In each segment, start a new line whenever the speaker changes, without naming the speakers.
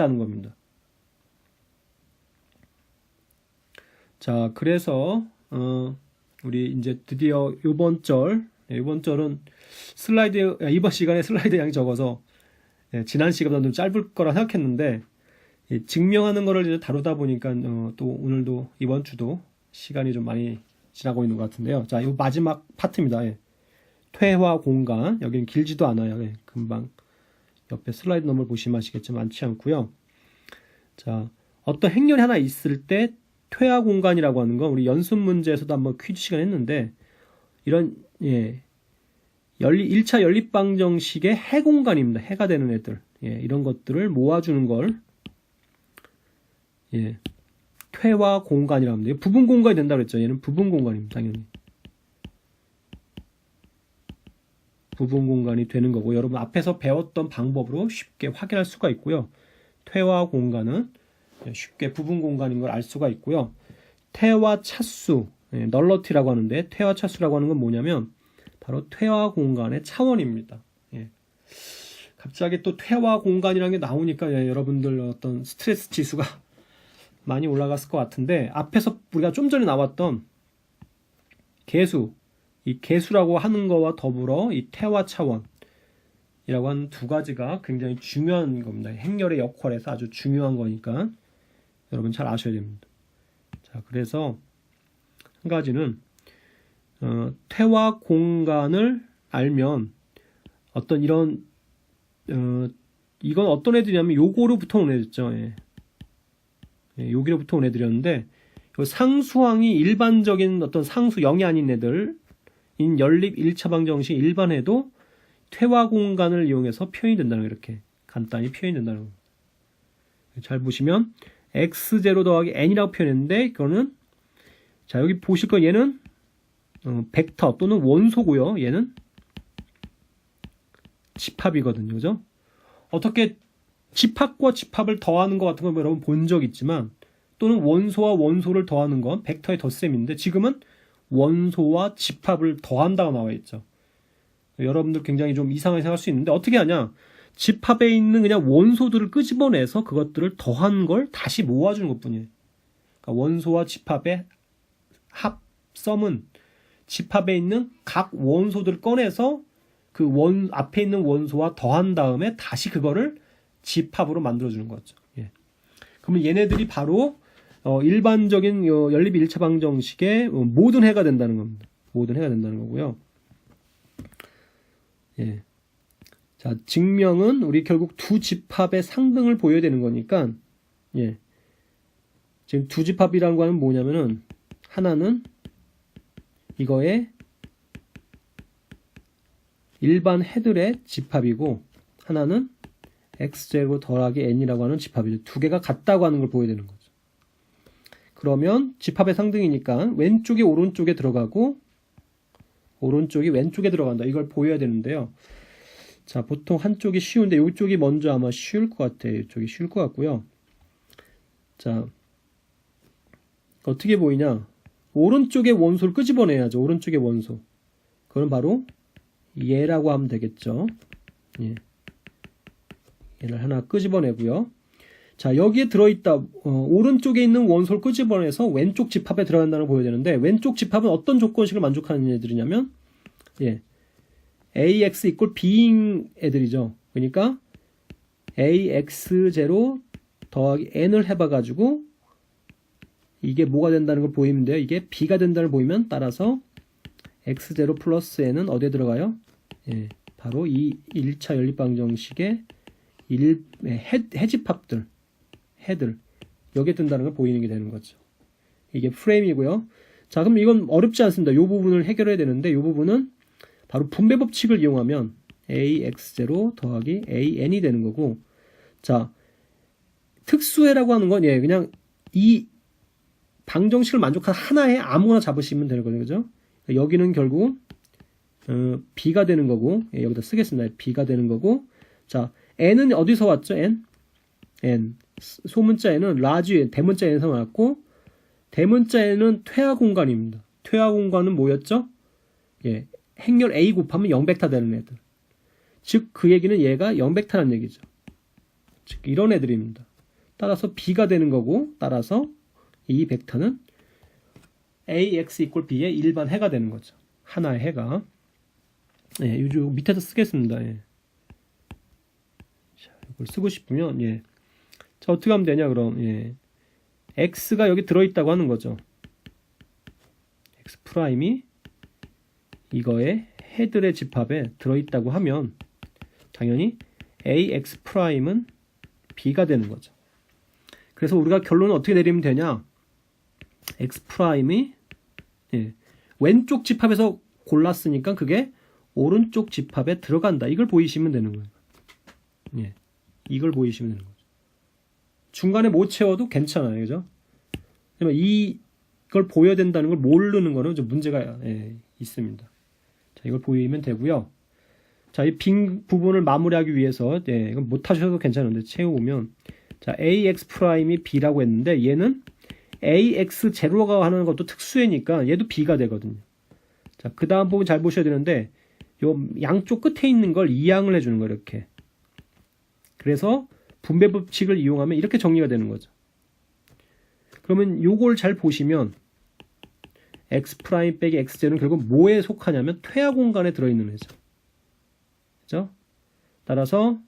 다는 겁니다. 자, 그래서 우리 이제 드디어 이번 절은 이번 시간에 슬라이드 양이 적어서 지난 시간보다 좀 짧을 거라 생각했는데 증명하는 거를 이제 다루다 보니까 또 오늘도 이번 주도 시간이 좀 많이 지나고 있는 것 같은데요. 자, 이 마지막 파트입니다. 퇴화 공간. 여기는 길지도 않아요. 금방 옆에 슬라이드 넘을 보시면 아시겠지만 많지 않고요. 자, 어떤 행렬이 하나 있을 때 퇴화 공간이라고 하는 건 우리 연습 문제에서도 한번 퀴즈 시간 했는데 이런 1차 연립방정식의 해 공간입니다. 해가 되는 애들. 이런 것들을 모아주는 걸 퇴화 공간이라고 합니다. 부분 공간이 된다고 그랬죠. 얘는 부분 공간입니다. 당연히. 부분 공간이 되는 거고 여러분 앞에서 배웠던 방법으로 쉽게 확인할 수가 있고요. 퇴화 공간은 쉽게 부분 공간인 걸 알 수가 있고요. 퇴화 차수, 널러티라고 하는데 퇴화 차수라고 하는 건 뭐냐면 바로 퇴화 공간의 차원입니다. 갑자기 또 퇴화 공간이라는 게 나오니까 여러분들 어떤 스트레스 지수가 많이 올라갔을 것 같은데 앞에서 우리가 좀 전에 나왔던 개수, 이 개수라고 하는 거와 더불어 이 퇴화 차원이라고 하는 두 가지가 굉장히 중요한 겁니다. 행렬의 역할에서 아주 중요한 거니까 여러분 잘 아셔야 됩니다. 자, 그래서 한 가지는 퇴화 공간을 알면 어떤 이런 이건 어떤 애들이냐면 요거로부터 온 애들이죠. 여기로부터 온 애들이었는데 상수항이 일반적인 어떤 상수 0이 아닌 애들 인 연립 1차 방정식 일반해도 퇴화 공간을 이용해서 표현이 된다는 거예요. 이렇게 간단히 표현이 된다는 겁니다. 잘 보시면 x0 더하기 n이라고 표현했는데 이거는 자 여기 보실 거 얘는 벡터 또는 원소고요. 얘는 집합이거든요. 그죠? 어떻게 집합과 집합을 더하는 것 같은 거 여러분 본 적 있지만 또는 원소와 원소를 더하는 건 벡터의 덧셈인데 지금은 원소와 집합을 더한다고 나와 있죠. 여러분들 굉장히 좀 이상하게 생각할 수 있는데 어떻게 하냐? 집합에 있는 그냥 원소들을 끄집어내서 그것들을 더한 걸 다시 모아주는 것뿐이에요. 그러니까 원소와 집합의 합섬은 집합에 있는 각 원소들을 꺼내서 그 앞에 있는 원소와 더한 다음에 다시 그거를 집합으로 만들어주는 거죠. 그러면 얘네들이 바로 일반적인 연립 1차 방정식의 모든 해가 된다는 겁니다. 모든 해가 된다는 거고요. 자, 증명은 우리 결국 두 집합의 상등을 보여야 되는 거니까, 지금 두 집합이라는 거는 뭐냐면은, 하나는 이거의 일반 해들의 집합이고, 하나는 x0 더하기 n이라고 하는 집합이죠. 두 개가 같다고 하는 걸 보여야 되는 거죠. 그러면 집합의 상등이니까 왼쪽이 오른쪽에 들어가고 오른쪽이 왼쪽에 들어간다. 이걸 보여야 되는데요. 자, 보통 한쪽이 쉬운데 이쪽이 먼저 아마 쉬울 것 같아요. 이쪽이 쉬울 것 같고요. 자, 어떻게 보이냐? 오른쪽의 원소를 끄집어내야죠. 오른쪽의 원소. 그건 바로 얘라고 하면 되겠죠. 얘를 하나 끄집어내고요. 자, 여기에 들어있다, 오른쪽에 있는 원소를 끄집어내서 왼쪽 집합에 들어간다는 걸 보여야 되는데, 왼쪽 집합은 어떤 조건식을 만족하는 애들이냐면, ax equal b인 애들이죠. 그러니까, ax0 더하기 n을 해봐가지고, 이게 뭐가 된다는 걸 보이는데요. 이게 b가 된다는 걸 보이면, 따라서, x0 플러스 n은 어디에 들어가요? 바로 이 1차 연립방정식의 해집합들. 해들 여기에 뜬다는 걸 보이는 게 되는 거죠. 이게 프레임이고요. 자, 그럼 이건 어렵지 않습니다. 이 부분을 해결해야 되는데 이 부분은 바로 분배 법칙을 이용하면 ax0 더하기 an이 되는 거고, 자, 특수해라고 하는 건 그냥 이 방정식을 만족한 하나에 아무거나 잡으시면 되는 거죠. 그죠? 여기는 결국 b가 되는 거고, 여기다 쓰겠습니다. b가 되는 거고, 자, n은 어디서 왔죠? n 소문자 n은 라지 대문자 n에서 나왔고, 대문자 n은 퇴화 공간입니다. 퇴화 공간은 뭐였죠? 행렬 a 곱하면 0벡터 되는 애들. 즉 그 얘기는 얘가 0벡터라는 얘기죠. 즉 이런 애들입니다. 따라서 B가 되는 거고, 따라서 이 벡터는 AX = B의 일반 해가 되는 거죠. 하나의 해가. 예, 요 밑에다 쓰겠습니다. 예. 자, 이걸 쓰고 싶으면, 예. 자, 어떻게 하면 되냐, 그럼, 예. X가 여기 들어있다고 하는 거죠. X 프라임이 이거의 해들의 집합에 들어있다고 하면, 당연히 AX 프라임은 B가 되는 거죠. 그래서 우리가 결론은 어떻게 내리면 되냐? X 프라임이, 예, 왼쪽 집합에서 골랐으니까 그게 오른쪽 집합에 들어간다. 이걸 보이시면 되는 거예요. 예, 이걸 보이시면 되는 거죠. 중간에 못 채워도 괜찮아요. 그죠? 하지만 이걸 보여야 된다는 걸 모르는 거는 좀 문제가, 예, 있습니다. 자, 이걸 보이면 되고요. 자, 이 빈 부분을 마무리하기 위해서, 예, 이건 못 하셔도 괜찮은데 채워오면, 자, AX 프라임이 B라고 했는데 얘는 AX 제로가 하는 것도 특수해니까 얘도 B가 되거든요. 자, 그 다음 부분 잘 보셔야 되는데 요 양쪽 끝에 있는 걸 이항을 해주는 거예요. 이렇게. 그래서 분배 법칙을 이용하면 이렇게 정리가 되는 거죠. 그러면 요걸 잘 보시면 X 프라임 빼기 X제는 결국 뭐에 속하냐면 퇴화 공간에 들어있는 애죠. 그죠? 따라서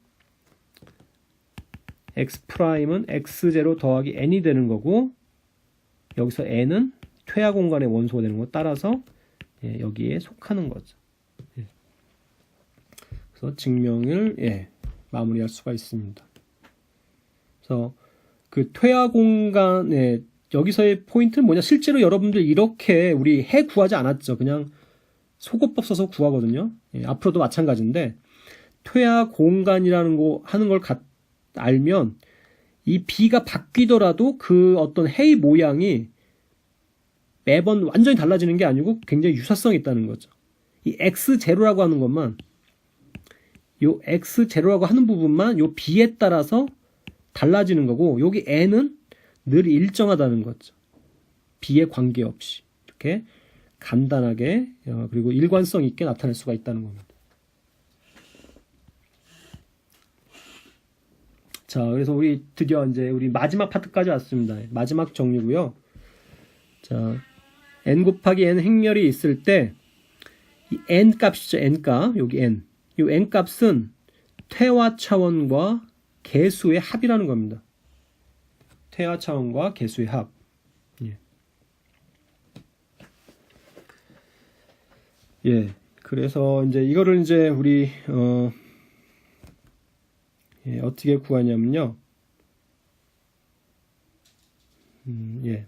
X 프라임은 X0 더하기 N이 되는 거고, 여기서 N은 퇴화 공간의 원소가 되는 거 따라서, 예, 여기에 속하는 거죠. 예. 그래서 증명을, 예, 마무리할 수가 있습니다. 그래서 그 퇴화 공간에 여기서의 포인트는 뭐냐? 실제로 여러분들 이렇게 우리 해 구하지 않았죠. 그냥 소거법 써서 구하거든요. 예, 앞으로도 마찬가지인데 퇴화 공간이라는 거 하는 걸 알면 이 B가 바뀌더라도 그 어떤 해의 모양이 매번 완전히 달라지는 게 아니고 굉장히 유사성이 있다는 거죠. 이 X0라고 하는 것만, 요 X0라고 하는 부분만 요 B에 따라서 달라지는 거고, 여기 N은 늘 일정하다는 거죠. B에 관계없이. 이렇게 간단하게, 그리고 일관성 있게 나타낼 수가 있다는 겁니다. 자, 그래서 우리 드디어 이제 우리 마지막 파트까지 왔습니다. 마지막 정리고요. 자, n 곱하기 n 행렬이 있을 때 이 n 값이죠. n 값. 여기 n. 이 n 값은 퇴화 차원과 개수의 합이라는 겁니다. 퇴화 차원과 개수의 합. 예. 예. 그래서 이제 이거를 이제 우리 예, 어떻게 구하냐면요. 예.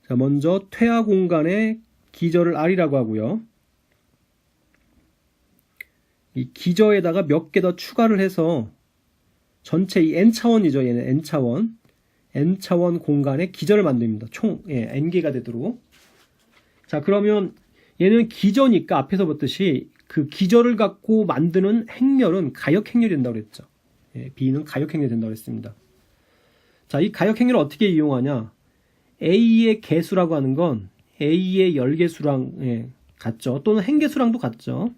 자, 먼저 퇴화 공간의 기저를 R이라고 하고요. 이 기저에다가 몇 개 더 추가를 해서 전체 이 n차원이죠. 얘는 n차원. n차원 공간의 기저를 만듭니다. 총, 예, n개가 되도록. 자, 그러면 얘는 기저니까 앞에서 봤듯이 그 기저를 갖고 만드는 행렬은 가역 행렬이 된다고 그랬죠. 예, B는 가역 행렬이 된다고 했습니다. 자, 이 가역 행렬을 어떻게 이용하냐? A의 개수라고 하는 건 A의 열개수랑, 예, 같죠. 또는 행개수랑도 같죠.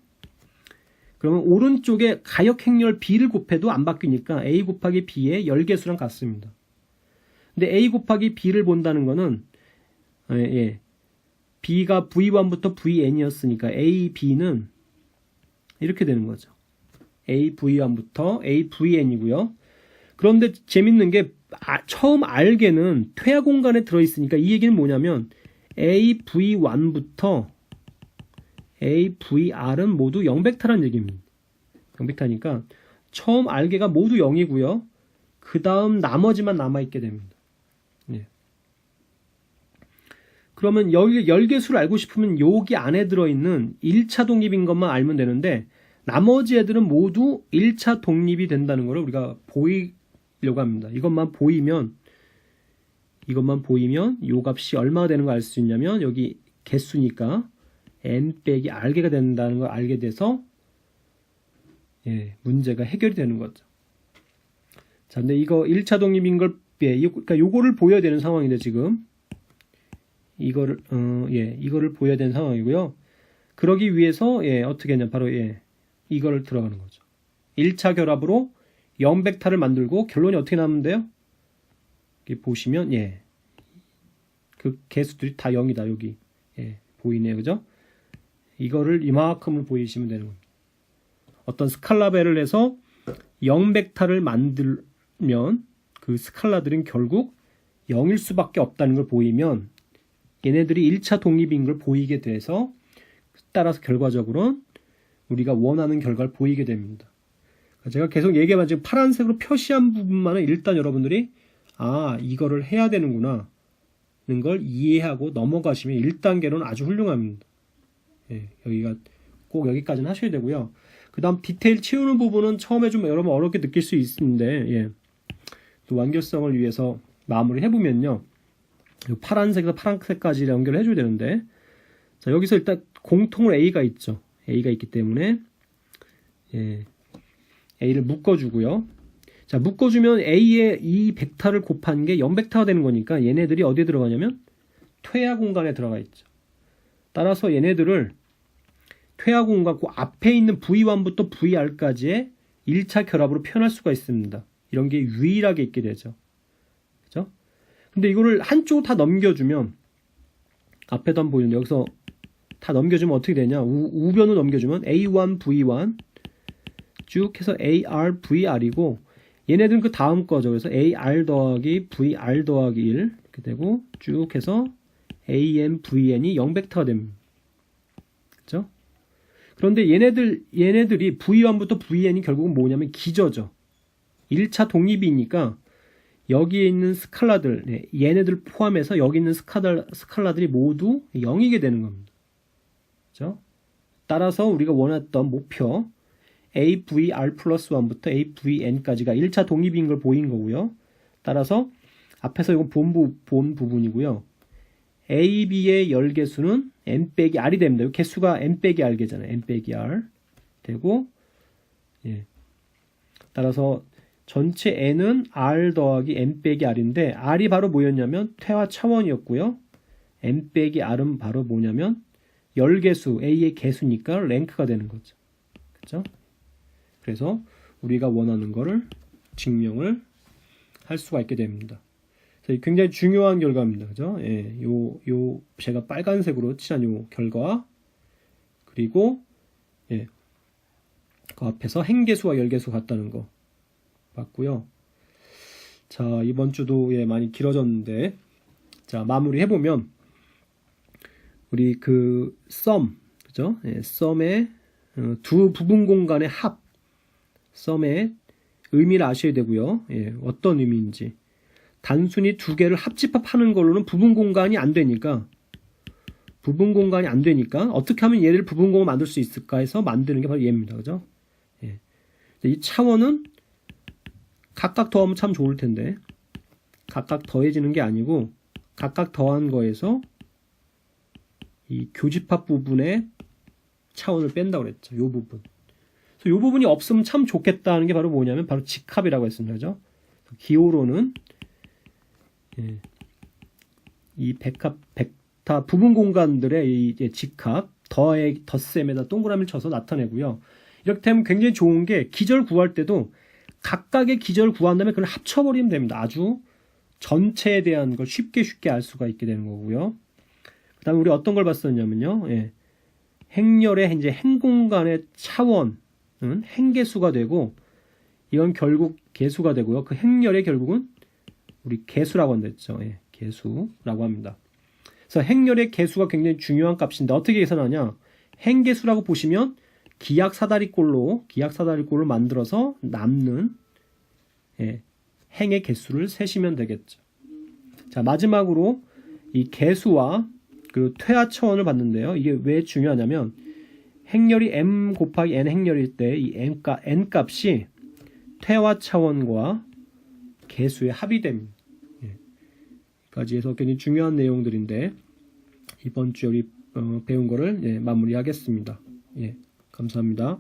그러면 오른쪽에 가역 행렬 B를 곱해도 안 바뀌니까 A 곱하기 B의 열개수랑 같습니다. 근데 A 곱하기 B를 본다는 거는, 예, 예. B가 V1부터 Vn이었으니까 A, B는 이렇게 되는 거죠. A, V1부터 A, Vn이고요. 그런데 재밌는 게 처음 R개는 퇴화 공간에 들어있으니까 이 얘기는 뭐냐면 A, V1부터 A, VR은 모두 0벡터라는 얘기입니다. 0벡터니까 처음 R개가 모두 0이고요. 그 다음 나머지만 남아있게 됩니다. 네. 그러면 여기 열개수를 알고 싶으면 여기 안에 들어있는 1차 독립인 것만 알면 되는데 나머지 애들은 모두 1차 독립이 된다는 걸 우리가 보이려고 합니다. 이것만 보이면 요 값이 얼마가 되는 걸 알 수 있냐면 여기 개수니까 n 빼기 r개가 된다는 걸 알게 돼서, 예, 문제가 해결이 되는 거죠. 자, 근데 이거 1차 독립인 걸, 예, 그러니까 요거를 보여야 되는 상황인데 지금 이거를 보여야 되는 상황이고요. 그러기 위해서, 예, 어떻게 했냐, 바로, 예, 이거를 들어가는 거죠. 1차 결합으로 0벡터를 만들고 결론이 어떻게 나오는데요? 여기 보시면 그 개수들이 다 0이다. 여기 보이네요. 그죠? 이거를 이만큼을 보이시면 되는 겁니다. 어떤 스칼라벨을 해서 0벡터를 만들면 그 스칼라들은 결국 0일 수밖에 없다는 걸 보이면 얘네들이 1차 독립인 걸 보이게 돼서 따라서 결과적으로 우리가 원하는 결과를 보이게 됩니다. 제가 계속 얘기해봐 지금 파란색으로 표시한 부분만은 일단 여러분들이 이거를 해야 되는구나 는 걸 이해하고 넘어가시면 1단계로는 아주 훌륭합니다. 여기가 꼭 여기까지는 하셔야 되고요. 그 다음 디테일 채우는 부분은 처음에 좀 여러분 어렵게 느낄 수 있는데 또 완결성을 위해서 마무리 해보면요. 파란색에서 파란색까지 연결을 해줘야 되는데 자 여기서 일단 공통으로 A가 있죠. A가 있기 때문에 A를 묶어주고요. 자 묶어주면 A에 이 벡터를 곱한 게 0벡터가 되는 거니까 얘네들이 어디에 들어가냐면 퇴화 공간에 들어가 있죠. 따라서 얘네들을 퇴화 공간 그 앞에 있는 V1부터 VR까지의 1차 결합으로 표현할 수가 있습니다. 이런 게 유일하게 있게 되죠. 그죠? 근데 이거를 한쪽으로 다 넘겨주면 앞에도 한번 보이는데 여기서 다 넘겨주면 어떻게 되냐? 우변으로 넘겨주면 A1, V1 쭉 해서 AR, VR이고 얘네들은 그 다음 거죠. 그래서 AR 더하기 VR 더하기 1 이렇게 되고 쭉 해서 AN, VN이 0벡터가 됩니다. 그죠? 그런데 얘네들이 V1부터 VN이 결국은 뭐냐면 기저죠. 1차 독립이니까 여기에 있는 스칼라들, 얘네들 포함해서 여기 있는 스칼라들이 모두 0이게 되는 겁니다. 그죠? 따라서 우리가 원했던 목표 AVR 플러스 1부터 AVN까지가 1차 독립인 걸 보인 거고요. 따라서 앞에서 이건 본 부분이고요. AB의 열개수는 N 빼기 R이 됩니다. 이 개수가 N 빼기 R 개잖아요. N 빼기 R 되고 따라서 전체 N은 R 더하기 N 빼기 R인데 R이 바로 뭐였냐면 퇴화 차원이었고요. N 빼기 R은 바로 뭐냐면 열개수 A의 개수니까 랭크가 되는 거죠. 그렇죠? 그래서 우리가 원하는 거를 증명을 할 수가 있게 됩니다. 굉장히 중요한 결과입니다. 그죠? 요 제가 빨간색으로 칠한 요 결과 그리고 그 앞에서 행개수와 열개수 같다는 거 봤고요. 자 이번 주도 많이 길어졌는데 자 마무리 해보면 우리 그 썸 그죠? 썸의 두 부분 공간의 합 썸의 의미를 아셔야 되고요. 어떤 의미인지 단순히 두 개를 합집합하는 걸로는 부분 공간이 안 되니까 어떻게 하면 얘를 부분 공간 만들 수 있을까 해서 만드는 게 바로 얘입니다. 그죠? 이 차원은 각각 더하면 참 좋을 텐데 각각 더해지는 게 아니고 각각 더한 거에서 이 교집합 부분의 차원을 뺀다고 그랬죠. 요 부분. 그래서 요 부분이 없으면 참 좋겠다는 게 바로 뭐냐면 바로 직합이라고 했습니다. 그죠? 기호로는 이 벡터 부분 공간들의 이 직합 덧셈에다 동그라미를 쳐서 나타내고요. 이렇게 되면 굉장히 좋은 게 기절 구할 때도 각각의 기절을 구한 다음에 그걸 합쳐버리면 됩니다. 아주 전체에 대한 걸 쉽게 알 수가 있게 되는 거고요. 그 다음에 우리 어떤 걸 봤었냐면요. 행렬의 이제 행공간의 차원은 행개수가 되고 이건 결국 개수가 되고요. 그 행렬의 결국은 우리 개수라고 한댔죠. 개수라고 합니다. 그래서 행렬의 개수가 굉장히 중요한 값인데 어떻게 계산하냐? 행개수라고 보시면 기약사다리꼴로 만들어서 남는 행의 개수를 세시면 되겠죠. 자 마지막으로 이 개수와 그 퇴화 차원을 봤는데요. 이게 왜 중요하냐면 행렬이 m 곱하기 n 행렬일 때 이 n 값이 퇴화 차원과 개수의 합이 됩니다. 까지 해서 굉장히 중요한 내용들인데 이번 주에 우리 배운 거를 마무리하겠습니다. 감사합니다.